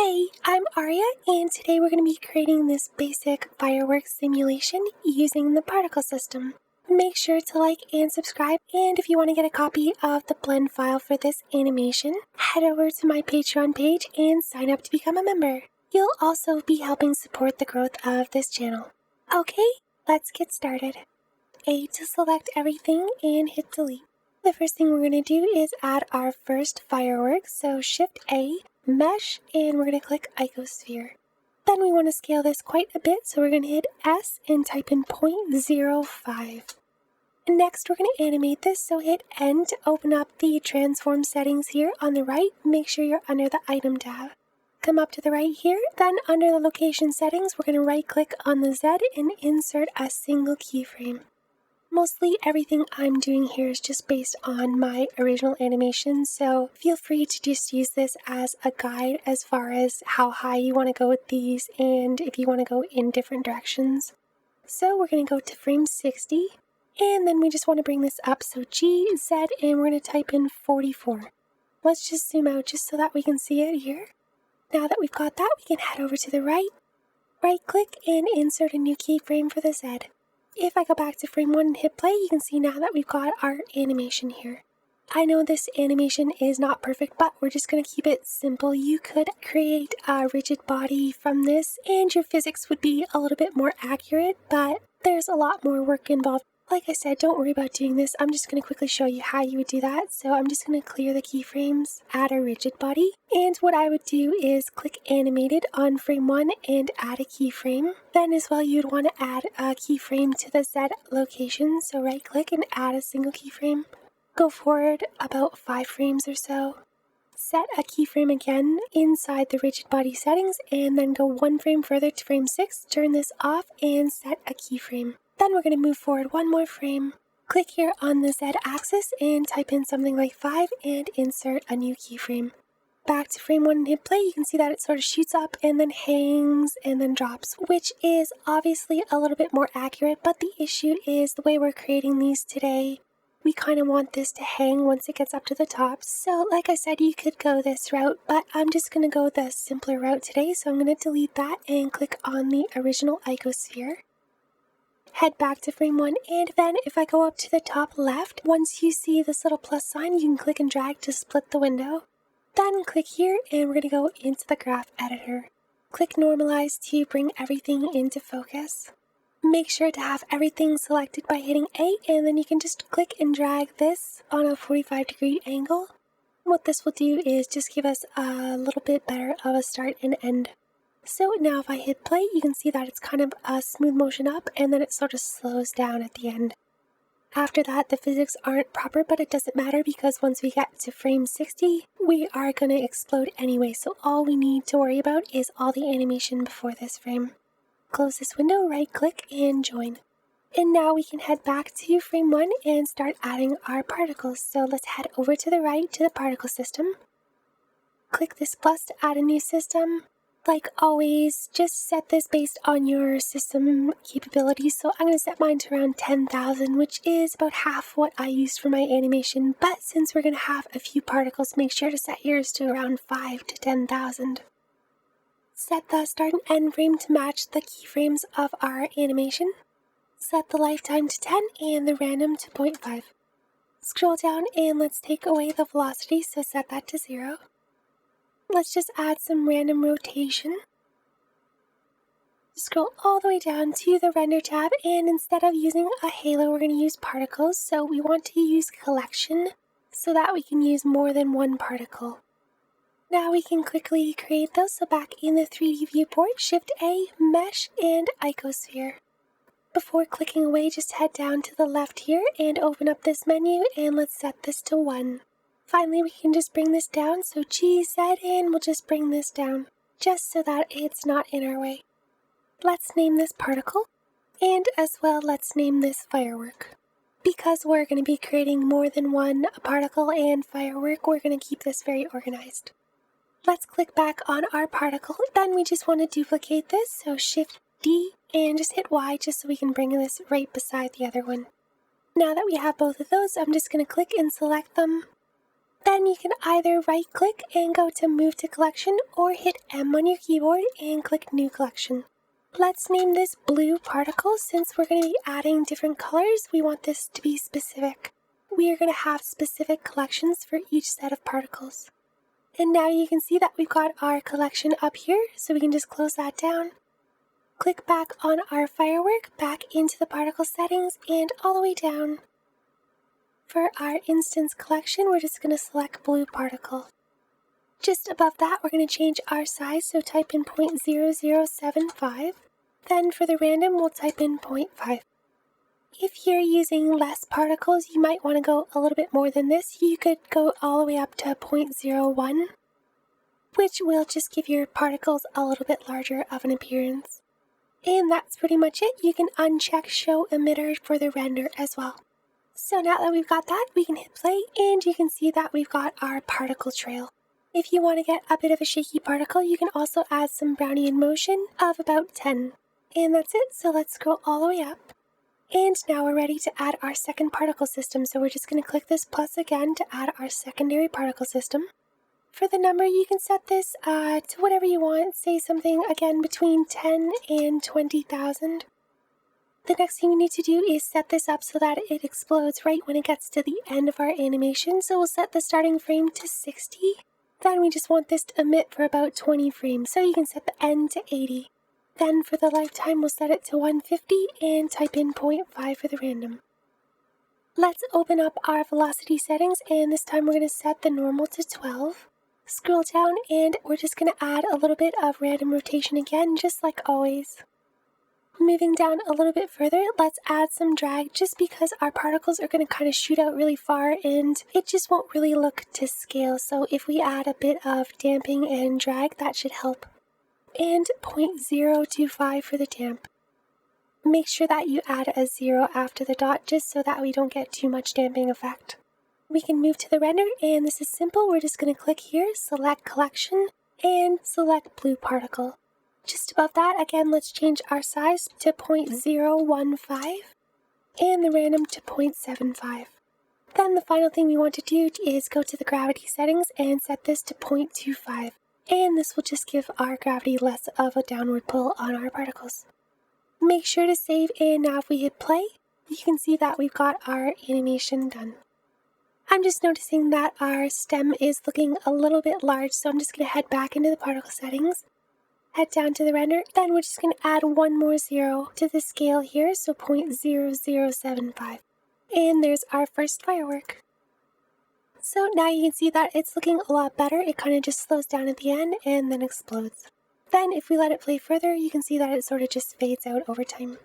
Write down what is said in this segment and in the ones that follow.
Hey, I'm Aria, and today we're going to be creating this basic fireworks simulation using the particle system. Make sure to like and subscribe, and if you want to get a copy of the blend file for this animation, head over to my Patreon page and sign up to become a member. You'll also be helping support the growth of this channel. Okay, let's get started. A to select everything and hit delete. The first thing we're going to do is add our first firework, so Shift A, Mesh, and we're going to click Icosphere. Then we want to scale this quite a bit, so we're going to hit S and type in 0.05. Next, we're going to animate this, so hit N to open up the transform settings here on the right. Make sure you're under the item tab. Come up to the right here, then under the location settings, we're going to right click on the Z and insert a single keyframe. Mostly everything I'm doing here is just based on my original animation, so feel free to just use this as a guide as far as how high you want to go with these and if you want to go in different directions. So we're going to go to frame 60, and then we just want to bring this up, so G, Z, and we're going to type in 44. Let's just zoom out just so that we can see it here. Now that we've got that, we can head over to the right click, and insert a new keyframe for the Z. If I go back to frame 1 and hit play, you can see now that we've got our animation here. I know this animation is not perfect, but we're just going to keep it simple. You could create a rigid body from this, and your physics would be a little bit more accurate, but there's a lot more work involved. Like I said, don't worry about doing this. I'm just going to quickly show you how you would do that. So I'm just going to clear the keyframes, add a rigid body, and what I would do is click animated on frame 1 and add a keyframe. Then as well, you'd want to add a keyframe to the Z location. So right click and add a single keyframe. Go forward about 5 frames or so. Set a keyframe again inside the rigid body settings, and then go 1 frame further to frame 6, turn this off and set a keyframe. Then we're going to move forward 1 more frame. Click here on the Z axis and type in something like 5 and insert a new keyframe. Back to frame 1 and hit play, you can see that it sort of shoots up and then hangs and then drops, which is obviously a little bit more accurate, but the issue is the way we're creating these today. We kind of want this to hang once it gets up to the top. So like I said, you could go this route, but I'm just going to go the simpler route today. So I'm going to delete that and click on the original icosphere. Head back to frame 1, and then if I go up to the top left, once you see this little plus sign, you can click and drag to split the window. Then click here, and we're going to go into the graph editor. Click normalize to bring everything into focus. Make sure to have everything selected by hitting A, and then you can just click and drag this on a 45-degree angle. What this will do is just give us a little bit better of a start and end. So now if I hit play, you can see that it's kind of a smooth motion up, and then it sort of slows down at the end. After that, the physics aren't proper, but it doesn't matter because once we get to frame 60, we are going to explode anyway, so all we need to worry about is all the animation before this frame. Close this window, right click, and join. And now we can head back to frame 1 and start adding our particles. So let's head over to the right to the particle system. Click this plus to add a new system. Like always, just set this based on your system capabilities. So I'm going to set mine to around 10,000, which is about half what I used for my animation. But since we're going to have a few particles, make sure to set yours to around 5 to 10,000. Set the start and end frame to match the keyframes of our animation. Set the lifetime to 10 and the random to 0.5. Scroll down and let's take away the velocity, so set that to 0. Let's just add some random rotation. Scroll all the way down to the render tab, and instead of using a halo, we're going to use particles. So we want to use collection so that we can use more than one particle. Now we can quickly create those. So back in the 3D viewport, Shift A, Mesh, and Icosphere. Before clicking away, just head down to the left here and open up this menu, and let's set this to 1. Finally, we can just bring this down, so G, Z, and we'll just bring this down, just so that it's not in our way. Let's name this particle, and as well, let's name this firework. Because we're going to be creating more than one particle and firework, we're going to keep this very organized. Let's click back on our particle, then we just want to duplicate this, so Shift D, and just hit Y just so we can bring this right beside the other one. Now that we have both of those, I'm just going to click and select them. Then you can either right-click and go to Move to Collection or hit M on your keyboard and click New Collection. Let's name this Blue Particle. Since we're going to be adding different colors, we want this to be specific. We are going to have specific collections for each set of particles. And now you can see that we've got our collection up here, so we can just close that down. Click back on our firework, back into the particle settings, and all the way down. For our instance collection, we're just going to select Blue Particle. Just above that, we're going to change our size, so type in 0.0075. Then for the random, we'll type in 0.5. If you're using less particles, you might want to go a little bit more than this. You could go all the way up to 0.01, which will just give your particles a little bit larger of an appearance. And that's pretty much it. You can uncheck Show Emitter for the render as well. So now that we've got that, we can hit play, and you can see that we've got our particle trail. If you want to get a bit of a shaky particle, you can also add some Brownian motion of about 10. And that's it, so let's scroll all the way up. And now we're ready to add our second particle system, so we're just going to click this plus again to add our secondary particle system. For the number, you can set this to whatever you want, say something again between 10 and 20,000. The next thing we need to do is set this up so that it explodes right when it gets to the end of our animation, so we'll set the starting frame to 60. Then we just want this to emit for about 20 frames, so you can set the end to 80. Then for the lifetime, we'll set it to 150 and type in 0.5 for the random. Let's open up our velocity settings, and this time we're going to set the normal to 12. Scroll down, and we're just going to add a little bit of random rotation again, just like always. Moving down a little bit further, let's add some drag just because our particles are going to kind of shoot out really far and it just won't really look to scale. So if we add a bit of damping and drag, that should help. And 0.025 for the damp. Make sure that you add a 0 after the dot just so that we don't get too much damping effect. We can move to the render, and this is simple. We're just going to click here, select Collection, and select Blue Particle. Just above that, again, let's change our size to 0.015 and the random to 0.75. Then the final thing we want to do is go to the gravity settings and set this to 0.25. And this will just give our gravity less of a downward pull on our particles. Make sure to save, and now if we hit play, you can see that we've got our animation done. I'm just noticing that our stem is looking a little bit large, so I'm just going to head back into the particle settings. Head down to the render, then we're just going to add one more 0 to the scale here, so 0.0075. And there's our first firework. So now you can see that it's looking a lot better. It kind of just slows down at the end and then explodes. Then if we let it play further, you can see that it sort of just fades out over time.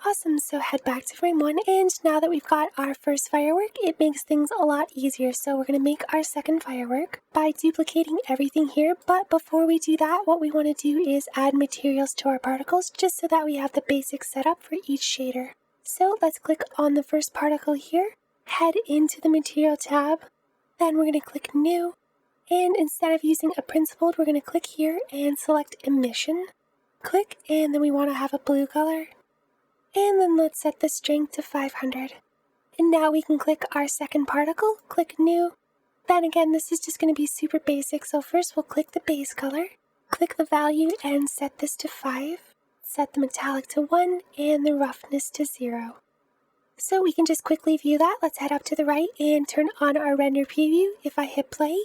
Awesome, so head back to frame 1, and now that we've got our first firework, it makes things a lot easier. So we're going to make our second firework by duplicating everything here, but before we do that, what we want to do is add materials to our particles just so that we have the basic setup for each shader. So let's click on the first particle here, head into the Material tab, then we're going to click New, and instead of using a principled, we're going to click here and select Emission. Click, and then we want to have a blue color. And then let's set the strength to 500. And now we can click our second particle, click New. Then again, this is just going to be super basic, so first we'll click the base color, click the value and set this to 5. Set the metallic to 1 and the roughness to 0. So we can just quickly view that. Let's head up to the right and turn on our render preview. If I hit play,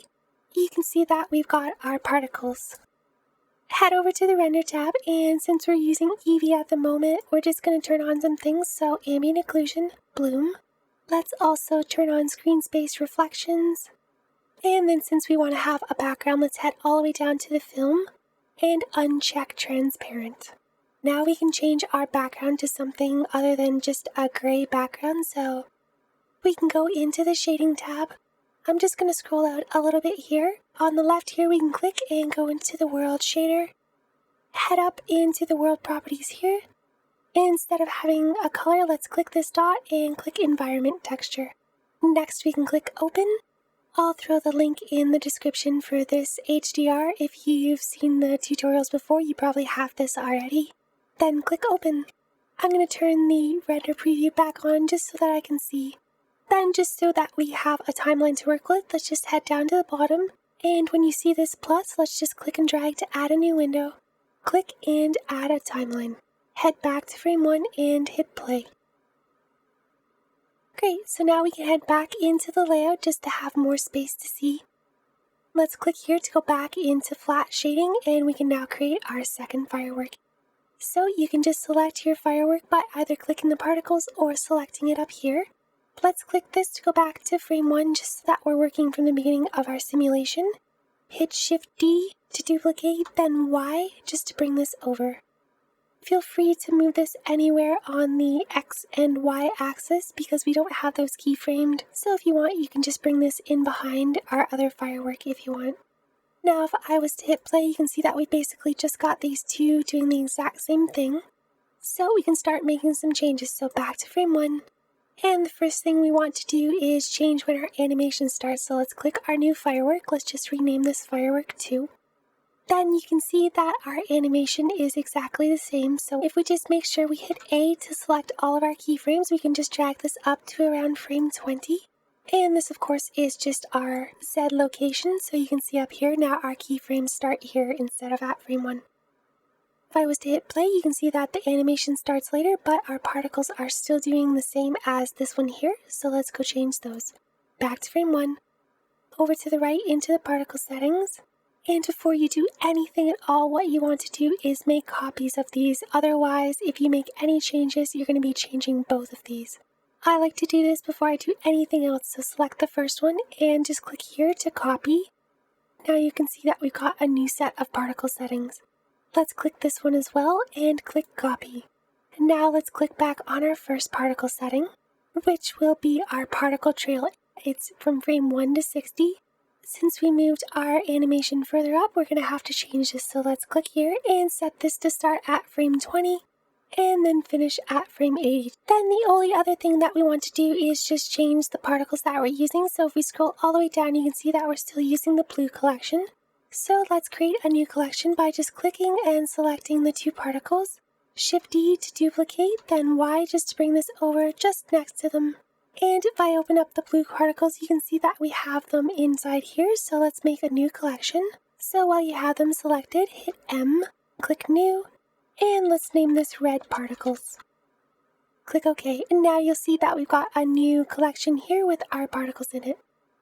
you can see that we've got our particles. Head over to the render tab, and since we're using Eevee at the moment, we're just going to turn on some things. So ambient occlusion, bloom. Let's also turn on screen space reflections. And then since we want to have a background, let's head all the way down to the film and uncheck transparent. Now we can change our background to something other than just a gray background, so we can go into the shading tab. I'm just going to scroll out a little bit here. On the left here, we can click and go into the world shader. Head up into the world properties here. And instead of having a color, let's click this dot and click environment texture. Next, we can click open. I'll throw the link in the description for this HDR. If you've seen the tutorials before, you probably have this already. Then click open. I'm going to turn the render preview back on just so that I can see Then just so that we have a timeline to work with, let's just head down to the bottom. And when you see this plus, let's just click and drag to add a new window. Click and add a timeline. Head back to frame 1 and hit play. Great, so now we can head back into the layout just to have more space to see. Let's click here to go back into flat shading, and we can now create our second firework. So you can just select your firework by either clicking the particles or selecting it up here. Let's click this to go back to frame 1 just so that we're working from the beginning of our simulation. Hit Shift D to duplicate, then Y just to bring this over. Feel free to move this anywhere on the X and Y axis because we don't have those keyframed. So if you want, you can just bring this in behind our other firework if you want. Now if I was to hit play, you can see that we basically just got these two doing the exact same thing. So we can start making some changes. So back to frame 1. And the first thing we want to do is change when our animation starts. So let's click our new firework. Let's just rename this firework 2. Then you can see that our animation is exactly the same. So if we just make sure we hit A to select all of our keyframes, we can just drag this up to around frame 20. And this of course is just our Z location. So you can see up here now our keyframes start here instead of at frame 1. If I was to hit play, you can see that the animation starts later, but our particles are still doing the same as this one here. So let's go change those. Back to frame 1, over to the right into the particle settings. And before you do anything at all, what you want to do is make copies of these. Otherwise, if you make any changes, you're going to be changing both of these. I like to do this before I do anything else, so select the first one and just click here to copy. Now you can see that we've got a new set of particle settings. Let's click this one as well and click copy. And now let's click back on our first particle setting, which will be our particle trail. It's from frame 1 to 60. Since we moved our animation further up, we're going to have to change this. So let's click here and set this to start at frame 20 and then finish at frame 80. Then the only other thing that we want to do is just change the particles that we're using. So if we scroll all the way down, you can see that we're still using the blue collection. So let's create a new collection by just clicking and selecting the two particles. Shift D to duplicate, then Y just to bring this over just next to them. And if I open up the blue particles, you can see that we have them inside here. So let's make a new collection. So while you have them selected, hit M, click New, and let's name this Red Particles. Click OK, and now you'll see that we've got a new collection here with our particles in it.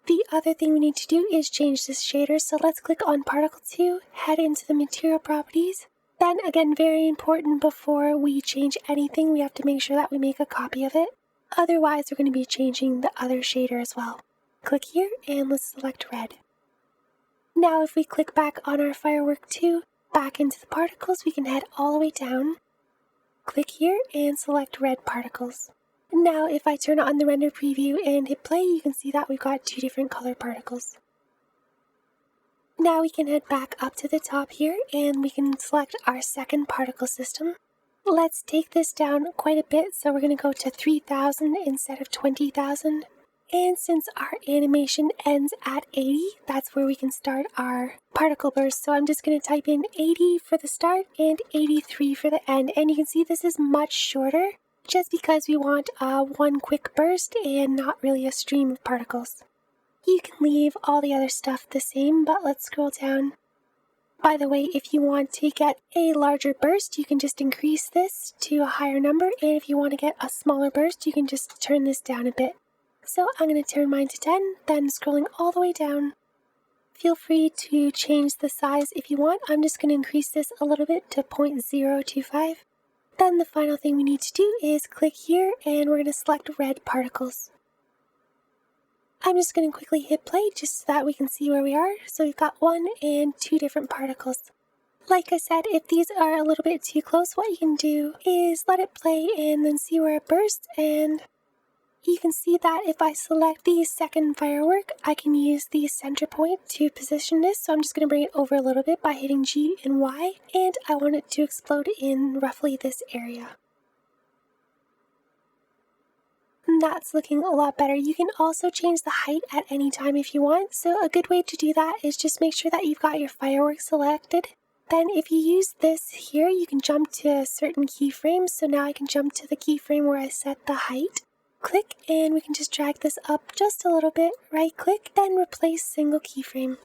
The other thing we need to do is change this shader. So let's click on Particle 2, head into the Material Properties. Then again, very important, before we change anything, we have to make sure that we make a copy of it. Otherwise, we're going to be changing the other shader as well. Click here and let's select red. Now if we click back on our firework 2, back into the particles, we can head all the way down. Click here and select red particles. Now if I turn on the render preview and hit play, you can see that we've got two different color particles. Now we can head back up to the top here and we can select our second particle system. Let's take this down quite a bit, so we're going to go to 3,000 instead of 20,000. And since our animation ends at 80, that's where we can start our particle burst. So I'm just going to type in 80 for the start and 83 for the end. And you can see this is much shorter, just because we want one quick burst and not really a stream of particles. You can leave all the other stuff the same, but let's scroll down. By the way, if you want to get a larger burst, you can just increase this to a higher number. And if you want to get a smaller burst, you can just turn this down a bit. So I'm going to turn mine to 10, then scrolling all the way down. Feel free to change the size if you want. I'm just going to increase this a little bit to 0.025. Then the final thing we need to do is click here and we're going to select red particles. I'm just going to quickly hit play just so that we can see where we are. So we've got 1 and 2 different particles. Like I said, if these are a little bit too close, what you can do is let it play and then see where it bursts. And you can see that if I select the second firework, I can use the center point to position this. So I'm just going to bring it over a little bit by hitting G and Y. And I want it to explode in roughly this area. That's looking a lot better. You can also change the height at any time if you want. So a good way to do that is just make sure that you've got your fireworks selected. Then if you use this here, you can jump to certain keyframes. So now I can jump to the keyframe where I set the height. Click, and we can just drag this up just a little bit. Right click, then replace single keyframe.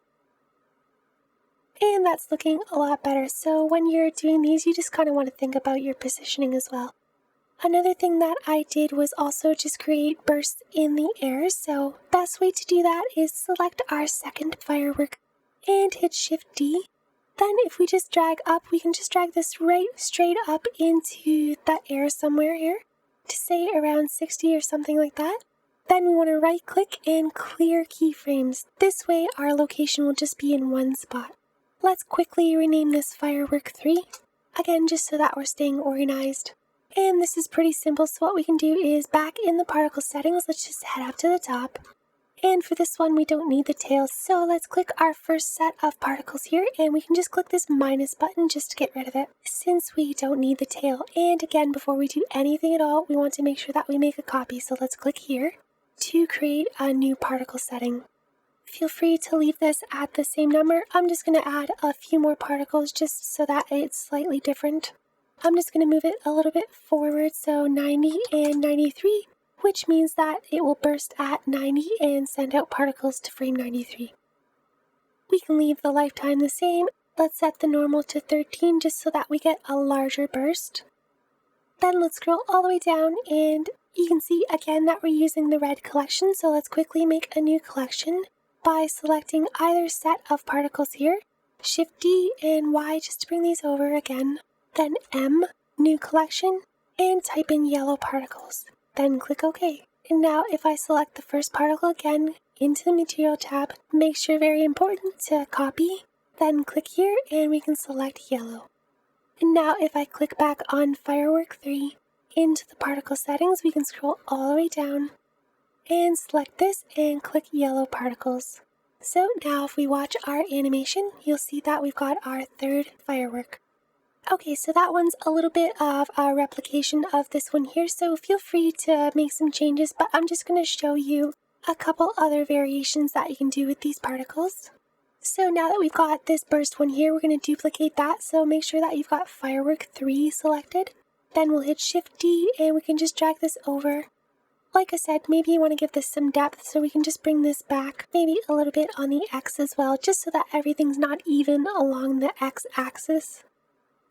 And that's looking a lot better. So when you're doing these, you just kind of want to think about your positioning as well. Another thing that I did was also just create bursts in the air. So best way to do that is select our second firework and hit Shift D. Then if we just drag up, we can just drag this right straight up into the air somewhere here to say around 60 or something like that. Then we want to right click and clear keyframes. This way our location will just be in one spot. Let's quickly rename this firework 3. Again, just so that we're staying organized. And this is pretty simple, so what we can do is back in the particle settings, let's just head up to the top. And for this one, we don't need the tail, so let's click our first set of particles here, and we can just click this minus button just to get rid of it, since we don't need the tail. And again, before we do anything at all, we want to make sure that we make a copy, so let's click here to create a new particle setting. Feel free to leave this at the same number. I'm just going to add a few more particles just so that it's slightly different. I'm just going to move it a little bit forward, so 90 and 93, which means that it will burst at 90 and send out particles to frame 93. We can leave the lifetime the same. Let's set the normal to 13 just so that we get a larger burst. Then let's scroll all the way down, and you can see again that we're using the red collection, so let's quickly make a new collection by selecting either set of particles here, Shift D and Y just to bring these over again. Then M, new collection, and type in yellow particles. Then click OK. And now if I select the first particle again into the material tab, make sure, very important, to copy. Then click here and we can select yellow. And now if I click back on firework 3 into the particle settings, we can scroll all the way down and select this and click yellow particles. So now if we watch our animation, you'll see that we've got our third firework. Okay, so that one's a little bit of a replication of this one here, so feel free to make some changes, but I'm just going to show you a couple other variations that you can do with these particles. So now that we've got this burst one here, we're going to duplicate that, so make sure that you've got firework 3 selected. Then we'll hit Shift D and we can just drag this over. Like I said, maybe you want to give this some depth, so we can just bring this back, maybe a little bit on the X as well, just so that everything's not even along the X axis.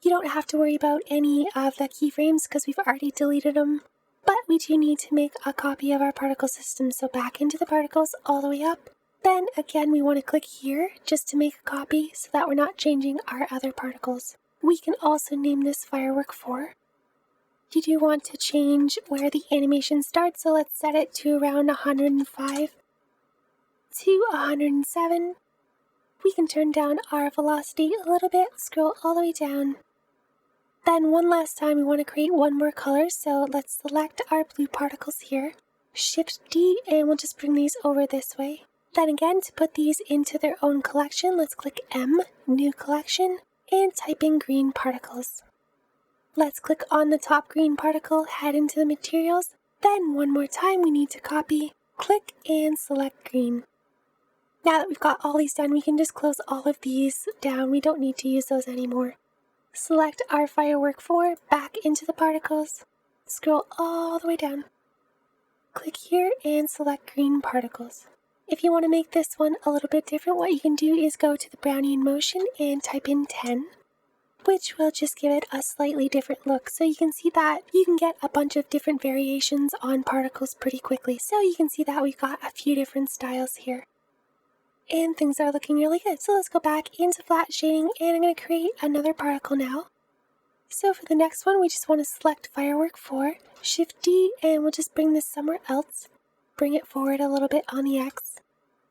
You don't have to worry about any of the keyframes because we've already deleted them, but we do need to make a copy of our particle system, so back into the particles all the way up. Then again, we want to click here just to make a copy so that we're not changing our other particles. We can also name this firework 4. You do want to change where the animation starts, so let's set it to around 105 to 107. We can turn down our velocity a little bit, scroll all the way down. Then one last time we want to create one more color, so let's select our blue particles here, Shift D, and we'll just bring these over this way. Then again, to put these into their own collection, let's click M, new collection, and type in green particles. Let's click on the top green particle, head into the materials, then one more time we need to copy, click and select green. Now that we've got all these done, we can just close all of these down. We don't need to use those anymore. Select our firework 4, back into the particles, scroll all the way down. Click here and select green particles. If you want to make this one a little bit different, what you can do is go to the Brownian motion and type in 10, which will just give it a slightly different look. So you can see that you can get a bunch of different variations on particles pretty quickly. So you can see that we've got a few different styles here. And things are looking really good. So let's go back into flat shading, and I'm going to create another particle now. So for the next one, we just want to select firework 4, Shift D, and we'll just bring this somewhere else. Bring it forward a little bit on the X.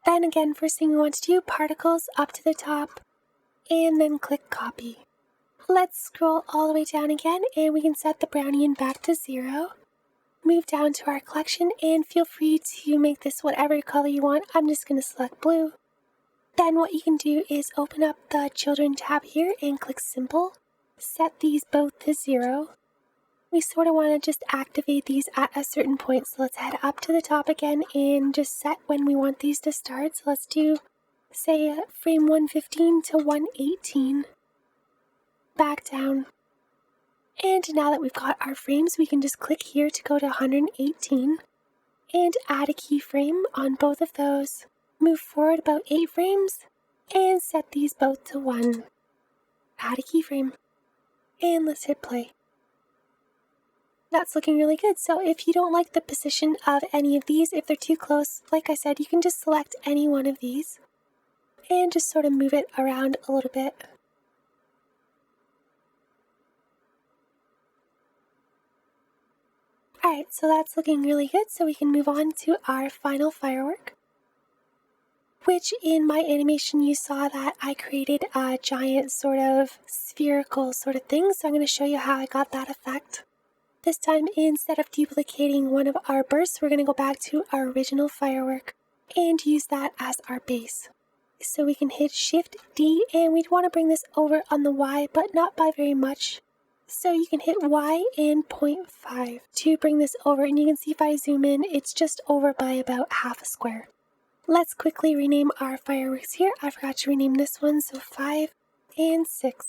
Then again, first thing we want to do, particles up to the top, and then click copy. Let's scroll all the way down again, and we can set the Brownian back to 0. Move down to our collection, and feel free to make this whatever color you want. I'm just going to select blue. Then what you can do is open up the Children tab here and click Simple. Set these both to 0. We sort of want to just activate these at a certain point, so let's head up to the top again and just set when we want these to start. So let's do, say, frame 115 to 118. Back down. And now that we've got our frames, we can just click here to go to 118. and add a keyframe on both of those. Move forward about 8 frames and set these both to 1. Add a keyframe and let's hit play. That's looking really good. So if you don't like the position of any of these, if they're too close, like I said, you can just select any one of these and just sort of move it around a little bit. Alright, so that's looking really good, so we can move on to our final firework. Which in my animation you saw that I created a giant sort of spherical sort of thing, so I'm going to show you how I got that effect. This time, instead of duplicating one of our bursts, we're going to go back to our original firework and use that as our base. So we can hit Shift D, and we'd want to bring this over on the Y, but not by very much. So you can hit Y and 0.5 to bring this over, and you can see if I zoom in, it's just over by about half a square. Let's quickly rename our fireworks here. I forgot to rename this one, so 5 and 6.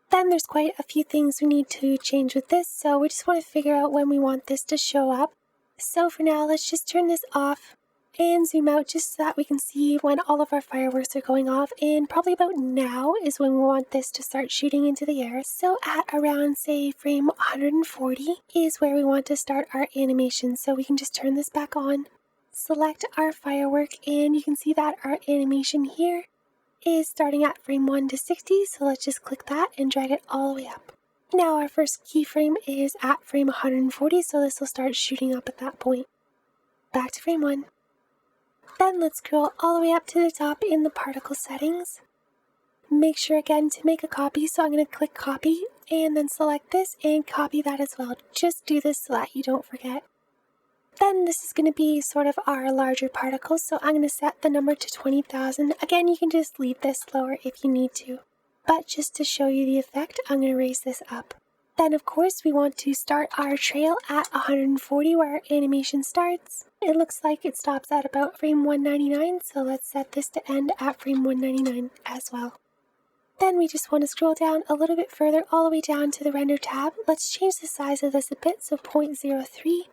Then there's quite a few things we need to change with this, so we just want to figure out when we want this to show up. So for now, let's just turn this off and zoom out just so that we can see when all of our fireworks are going off, and probably about now is when we want this to start shooting into the air. So at around, say, frame 140 is where we want to start our animation, so we can just turn this back on, select our firework, and you can see that our animation here is starting at frame 1 to 60, so let's just click that and drag it all the way up. Now our first keyframe is at frame 140, so this will start shooting up at that point. Back to frame 1. Then let's scroll all the way up to the top in the particle settings. Make sure again to make a copy, so I'm going to click copy and then select this and copy that as well. Just do this so that you don't forget. Then this is going to be sort of our larger particles, so I'm going to set the number to 20,000. Again, you can just leave this lower if you need to. But just to show you the effect, I'm going to raise this up. Then of course we want to start our trail at 140 where our animation starts. It looks like it stops at about frame 199, so let's set this to end at frame 199 as well. Then we just want to scroll down a little bit further all the way down to the render tab. Let's change the size of this a bit, so 0.03.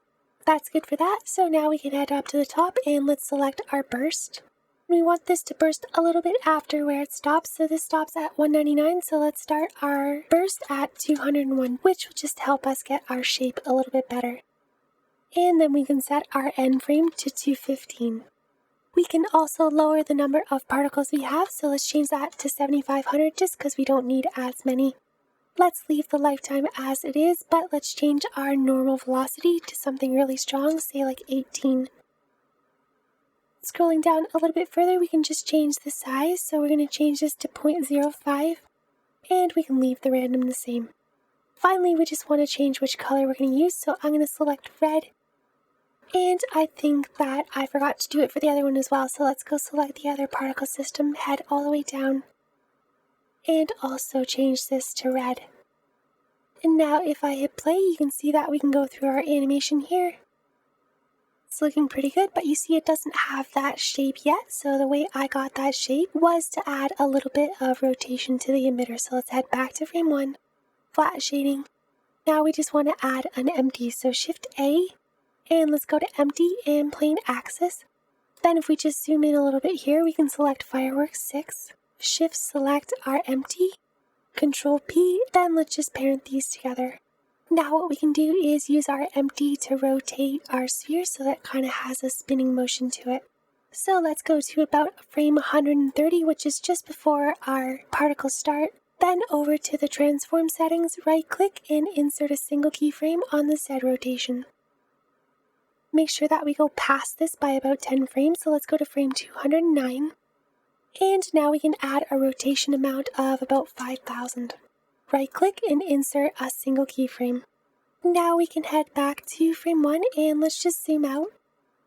That's good for that, so now we can head up to the top and let's select our burst. We want this to burst a little bit after where it stops, so this stops at 199, so let's start our burst at 201, which will just help us get our shape a little bit better. And then we can set our end frame to 215. We can also lower the number of particles we have, so let's change that to 7,500 just because we don't need as many. Let's leave the lifetime as it is, but let's change our normal velocity to something really strong, say like 18. Scrolling down a little bit further, we can just change the size, so we're going to change this to 0.05, and we can leave the random the same. Finally, we just want to change which color we're going to use, so I'm going to select red, and I think that I forgot to do it for the other one as well, so let's go select the other particle system, head all the way down, and also change this to red. And now if I hit play, you can see that we can go through our animation here. It's looking pretty good, but you see it doesn't have that shape yet, so the way I got that shape was to add a little bit of rotation to the emitter. So let's head back to frame 1, flat shading. Now we just want to add an empty, so Shift A, and let's go to empty and plane axis. Then if we just zoom in a little bit here, we can select fireworks 6, Shift select our empty, Control P, then let's just parent these together. Now what we can do is use our empty to rotate our sphere so that it kind of has a spinning motion to it. So let's go to about frame 130, which is just before our particles start. Then over to the transform settings, right click and insert a single keyframe on the Z rotation. Make sure that we go past this by about 10 frames, so let's go to frame 209. And now we can add a rotation amount of about 5,000. Right click and insert a single keyframe. Now we can head back to frame 1 and let's just zoom out.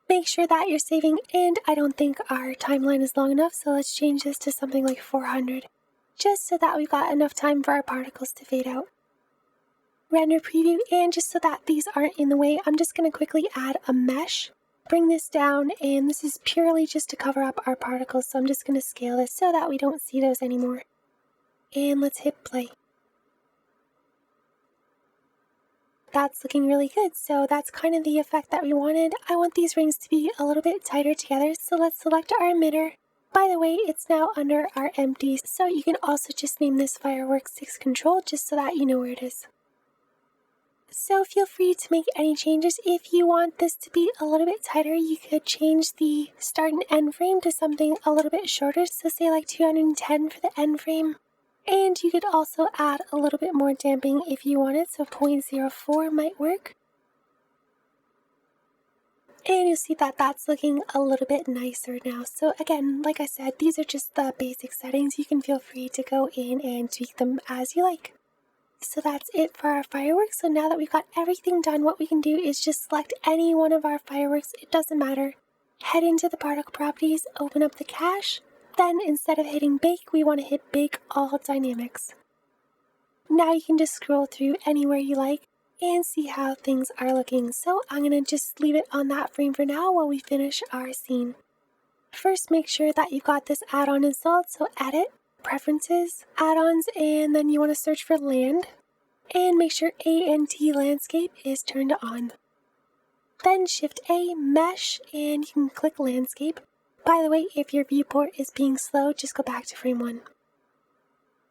Make sure that you're saving, and I don't think our timeline is long enough, so let's change this to something like 400. Just so that we've got enough time for our particles to fade out. Render preview, and just so that these aren't in the way, I'm just going to quickly add a mesh. Bring this down, and this is purely just to cover up our particles, so I'm just going to scale this so that we don't see those anymore. And let's hit play. that's looking really good. So that's kind of the effect that we wanted. I want these rings to be a little bit tighter together, so let's select our emitter. By the way, it's now under our empty, so you can also just name this firework 6 control just so that you know where it is. So feel free to make any changes. If you want this to be a little bit tighter, you could change the start and end frame to something a little bit shorter, so say like 210 for the end frame. And you could also add a little bit more damping if you wanted, so 0.04 might work. And you'll see that that's looking a little bit nicer now. So again, like I said, these are just the basic settings. You can feel free to go in and tweak them as you like. So that's it for our fireworks. So now that we've got everything done, what we can do is just select any one of our fireworks. It doesn't matter. Head into the particle properties, open up the cache. Then instead of hitting bake, we want to hit bake all dynamics. Now you can just scroll through anywhere you like and see how things are looking. So I'm going to just leave it on that frame for now while we finish our scene. First, make sure that you've got this add-on installed. So edit, preferences, add-ons, and then you want to search for land. And make sure ANT landscape is turned on. Then Shift A, mesh, and you can click landscape. By the way, if your viewport is being slow, just go back to frame 1.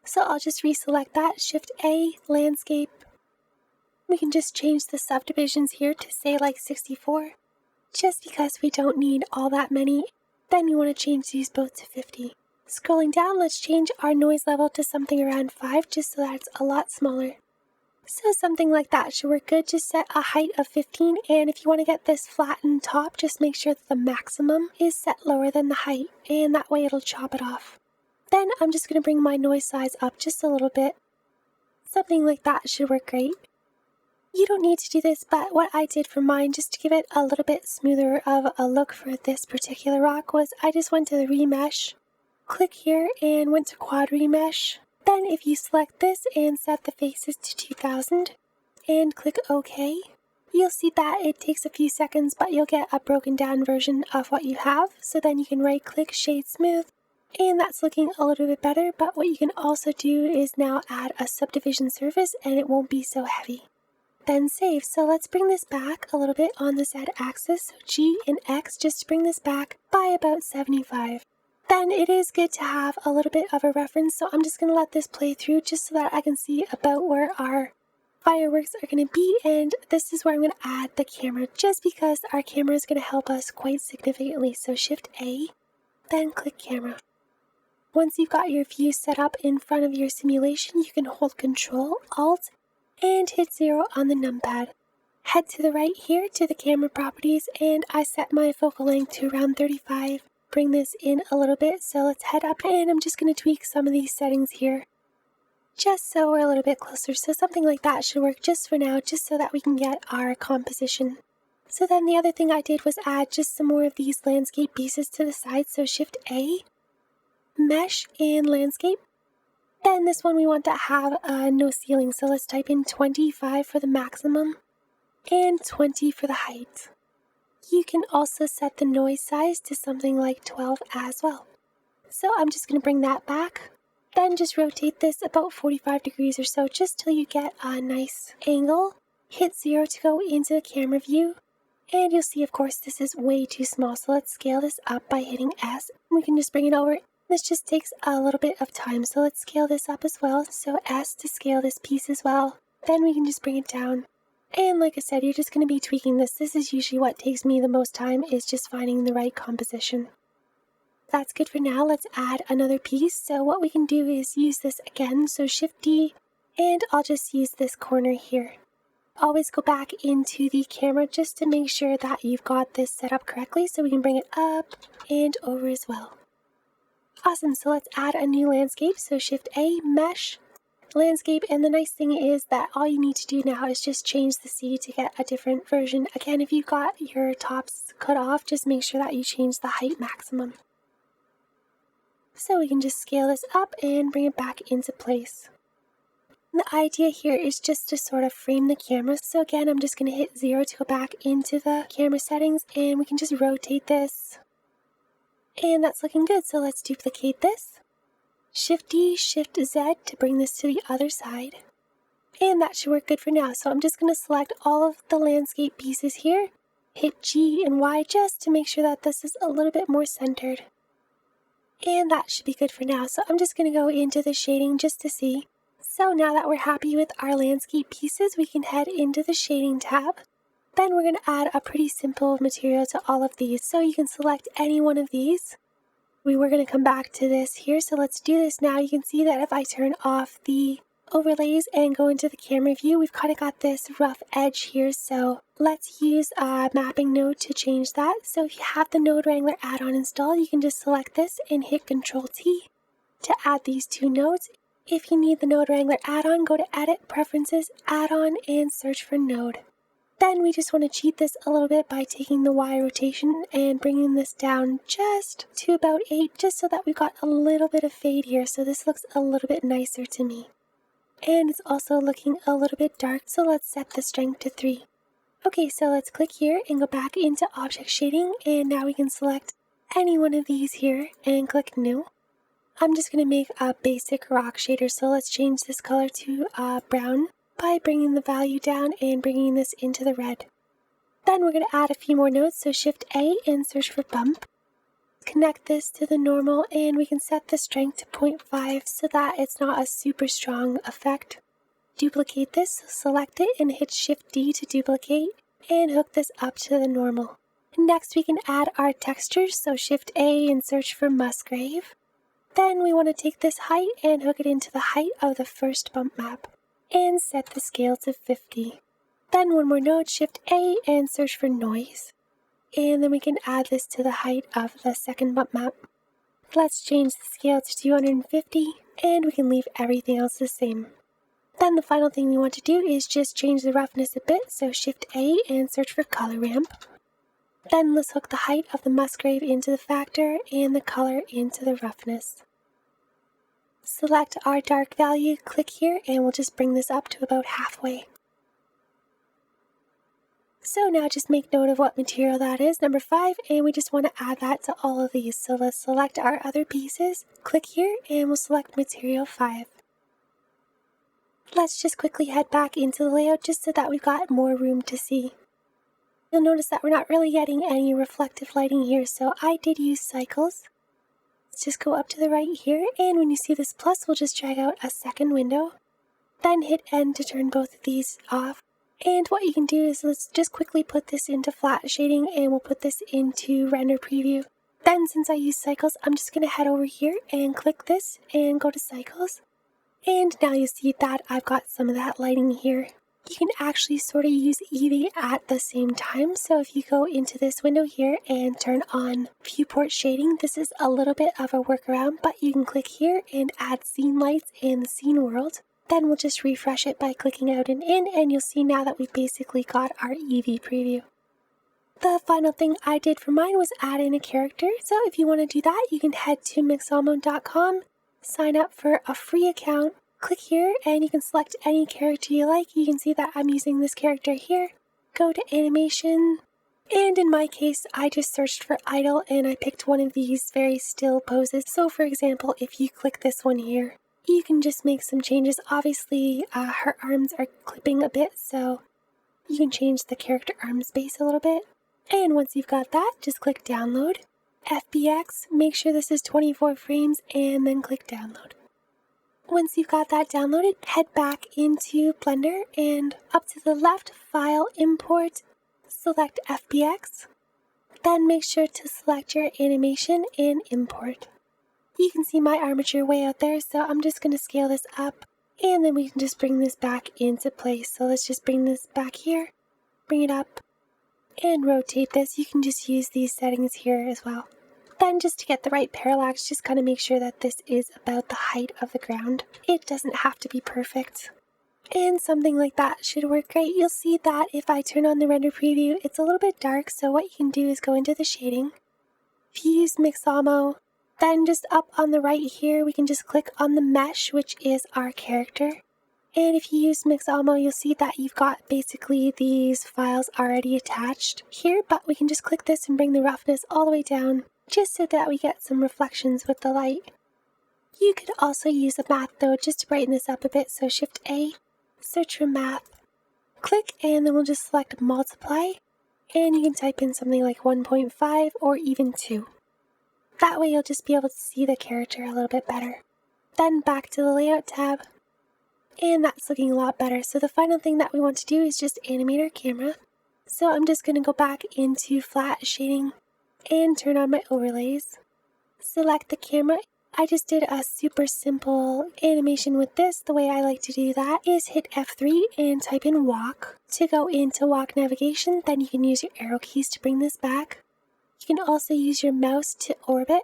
So I'll just reselect that, Shift A, landscape. We can just change the subdivisions here to say like 64, just because we don't need all that many. Then you want to change these both to 50. Scrolling down, let's change our noise level to something around 5, just so that it's a lot smaller. So something like that should work good. Just set a height of 15, and if you want to get this flattened top, just make sure that the maximum is set lower than the height, and that way it'll chop it off. Then I'm just going to bring my noise size up just a little bit. Something like that should work great. You don't need to do this, but what I did for mine, just to give it a little bit smoother of a look for this particular rock, was I just went to the remesh, click here, and went to quad remesh. Then if you select this and set the faces to 2000 and click OK, you'll see that it takes a few seconds, but you'll get a broken down version of what you have. So then you can right click shade smooth, and that's looking a little bit better. But what you can also do is now add a subdivision surface and it won't be so heavy. Then save. So let's bring this back a little bit on the Z axis, so G and X, just to bring this back by about 75. Then it is good to have a little bit of a reference, so I'm just going to let this play through just so that I can see about where our fireworks are going to be, and this is where I'm going to add the camera, just because our camera is going to help us quite significantly. So Shift A, then click camera. Once you've got your view set up in front of your simulation, you can hold Control, Alt, and hit 0 on the numpad. Head to the right here to the camera properties, and I set my focal length to around 35. Bring this in a little bit, so let's head up, and I'm just going to tweak some of these settings here just so we're a little bit closer. So something like that should work just for now, just so that we can get our composition. So then the other thing I did was add just some more of these landscape pieces to the side. So Shift A, mesh, and landscape. Then this one we want to have no ceiling, so let's type in 25 for the maximum and 20 for the height. You can also set the noise size to something like 12 as well. So I'm just going to bring that back. Then just rotate this about 45 degrees or so, just till you get a nice angle. Hit 0 to go into the camera view. And you'll see, of course, this is way too small. So let's scale this up by hitting S. We can just bring it over. This just takes a little bit of time. So let's scale this up as well. So S to scale this piece as well. Then we can just bring it down. And like I said, you're just going to be tweaking this. This is usually what takes me the most time, is just finding the right composition. That's good for now. Let's add another piece. So what we can do is use this again. So Shift D, and I'll just use this corner here. Always go back into the camera just to make sure that you've got this set up correctly, so we can bring it up and over as well. Awesome. So let's add a new landscape. So Shift A, mesh, landscape, and the nice thing is that all you need to do now is just change the C to get a different version. Again, if you've got your tops cut off, just make sure that you change the height maximum. So we can just scale this up and bring it back into place. And the idea here is just to sort of frame the camera. So again, I'm just going to hit 0 to go back into the camera settings, and we can just rotate this. And that's looking good. So let's duplicate this. Shift D, Shift Z to bring this to the other side. And that should work good for now. So I'm just going to select all of the landscape pieces here, hit G and Y just to make sure that this is a little bit more centered. And that should be good for now. So I'm just going to go into the shading just to see. So now that we're happy with our landscape pieces, we can head into the shading tab. Then we're going to add a pretty simple material to all of these. So you can select any one of these. We were going to come back to this here, so let's do this now. You can see that if I turn off the overlays and go into the camera view, we've kind of got this rough edge here. So let's use a mapping node to change that. So if you have the Node Wrangler add-on installed, you can just select this and hit Ctrl-T to add these two nodes. If you need the Node Wrangler add-on, go to Edit, Preferences, Add-on, and search for Node. Then we just want to cheat this a little bit by taking the Y rotation and bringing this down just to about 8, just so that we've got a little bit of fade here, so this looks a little bit nicer to me. And it's also looking a little bit dark, so let's set the strength to 3. Okay, so let's click here and go back into Object Shading, and now we can select any one of these here and click New. I'm just going to make a basic rock shader, so let's change this color to brown by bringing the value down and bringing this into the red. Then we're going to add a few more nodes, so Shift A and search for bump. Connect this to the normal and we can set the strength to 0.5 so that it's not a super strong effect. Duplicate this, select it and hit Shift D to duplicate and hook this up to the normal. Next we can add our textures, so Shift A and search for Musgrave. Then we want to take this height and hook it into the height of the first bump map and set the scale to 50. Then one more node, Shift A and search for Noise. And then we can add this to the height of the second bump map. Let's change the scale to 250 and we can leave everything else the same. Then the final thing we want to do is just change the roughness a bit, so Shift A and search for Color Ramp. Then let's hook the height of the Musgrave into the factor and the color into the roughness. Select our dark value, click here, and we'll just bring this up to about halfway. So now just make note of what material that is, number 5, and we just want to add that to all of these. So let's select our other pieces, click here, and we'll select material 5. Let's just quickly head back into the layout just so that we've got more room to see. You'll notice that we're not really getting any reflective lighting here, so I did use cycles. Let's just go up to the right here, and when you see this plus, we'll just drag out a second window. Then hit N to turn both of these off. And what you can do is let's just quickly put this into flat shading, and we'll put this into render preview. Then since I use cycles, I'm just going to head over here and click this and go to cycles. And now you see that I've got some of that lighting here. You can actually sort of use Eevee at the same time. So if you go into this window here and turn on viewport shading, this is a little bit of a workaround, but you can click here and add scene lights in the scene world. Then we'll just refresh it by clicking out and in, and you'll see now that we've basically got our Eevee preview. The final thing I did for mine was add in a character. So if you want to do that, you can head to mixamo.com, sign up for a free account. Click here and you can select any character you like. You can see that I'm using this character here. Go to animation. And in my case, I just searched for idle and I picked one of these very still poses. So for example, if you click this one here, you can just make some changes. Obviously, her arms are clipping a bit, so you can change the character arm space a little bit. And once you've got that, just click download. FBX, make sure this is 24 frames and then click download. Once you've got that downloaded, head back into Blender and up to the left, File, Import, select FBX. Then make sure to select your animation and import. You can see my armature way out there, so I'm just going to scale this up and then we can just bring this back into place. So let's just bring this back here, bring it up and rotate this. You can just use these settings here as well. Then just to get the right parallax, just kind of make sure that this is about the height of the ground. It doesn't have to be perfect. And something like that should work great. You'll see that if I turn on the render preview, it's a little bit dark. So what you can do is go into the shading, use Mixamo, then just up on the right here, we can just click on the mesh, which is our character. And if you use Mixamo, you'll see that you've got basically these files already attached here, but we can just click this and bring the roughness all the way down, just so that we get some reflections with the light. You could also use a math node just to brighten this up a bit, so Shift A, search for math, click, and then we'll just select multiply, and you can type in something like 1.5 or even 2. That way you'll just be able to see the character a little bit better. Then back to the layout tab, and that's looking a lot better. So the final thing that we want to do is just animate our camera. So I'm just going to go back into flat shading and turn on my overlays. Select the camera. I just did a super simple animation with this. The way I like to do that is hit F3 and type in walk to go into walk navigation. Then you can use your arrow keys to bring this back. You can also use your mouse to orbit,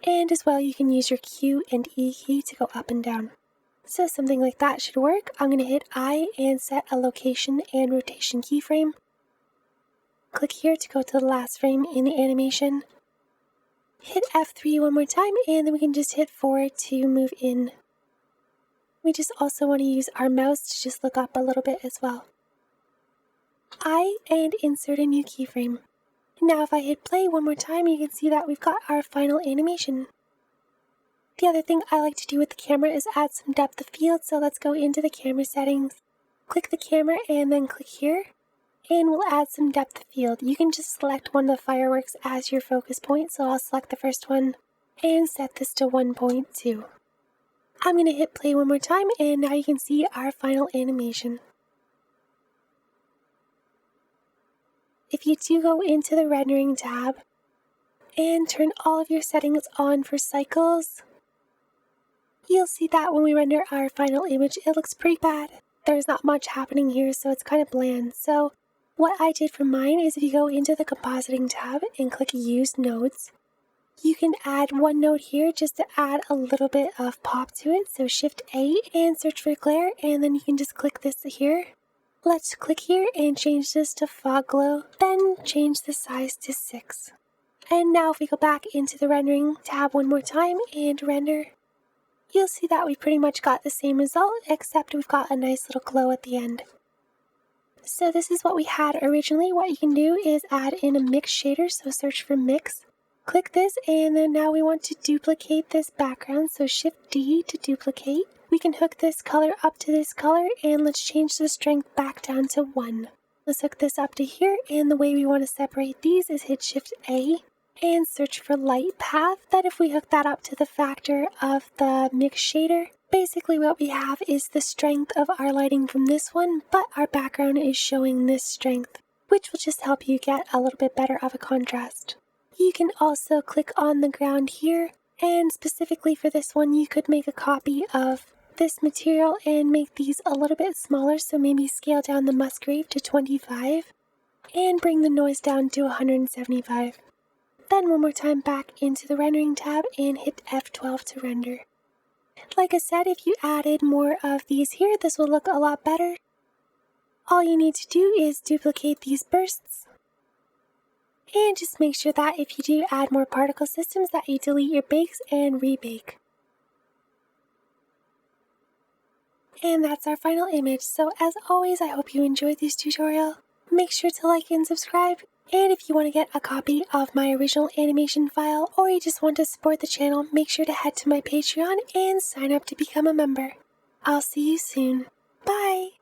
and as well you can use your Q and E key to go up and down. So something like that should work. I'm going to hit I and set a location and rotation keyframe. Click here to go to the last frame in the animation. Hit F3 one more time, and then we can just hit forward to move in. We just also want to use our mouse to just look up a little bit as well. I and insert a new keyframe. Now if I hit play one more time, you can see that we've got our final animation. The other thing I like to do with the camera is add some depth of field, so let's go into the camera settings. Click the camera and then click here, and we'll add some depth of field. You can just select one of the fireworks as your focus point, so I'll select the first one and set this to 1.2. I'm going to hit play one more time, and now you can see our final animation. If you do go into the rendering tab and turn all of your settings on for cycles, you'll see that when we render our final image, it looks pretty bad. There's not much happening here, so it's kind of bland. So what I did for mine is if you go into the compositing tab and click use nodes, you can add one node here just to add a little bit of pop to it. So shift A and search for glare, and then you can just click this here. Let's click here and change this to fog glow, then change the size to 6. And now if we go back into the rendering tab one more time and render, you'll see that we pretty much got the same result, except we've got a nice little glow at the end. So this is what we had originally. What you can do is add in a mix shader, so search for mix. Click this, and then now we want to duplicate this background, so shift D to duplicate. We can hook this color up to this color, and let's change the strength back down to 1. Let's hook this up to here, and the way we want to separate these is hit shift A and search for light path. Then if we hook that up to the factor of the mix shader, basically what we have is the strength of our lighting from this one, but our background is showing this strength, which will just help you get a little bit better of a contrast. You can also click on the ground here, and specifically for this one, you could make a copy of this material and make these a little bit smaller, so maybe scale down the Musgrave to 25 and bring the noise down to 175. Then one more time back into the rendering tab and hit F12 to render. Like I said, if you added more of these here, this will look a lot better. All you need to do is duplicate these bursts, and just make sure that if you do add more particle systems that you delete your bakes and rebake. And that's our final image. So as always, I hope you enjoyed this tutorial. Make sure to like and subscribe. And if you want to get a copy of my original animation file, or you just want to support the channel, make sure to head to my Patreon and sign up to become a member. I'll see you soon. Bye!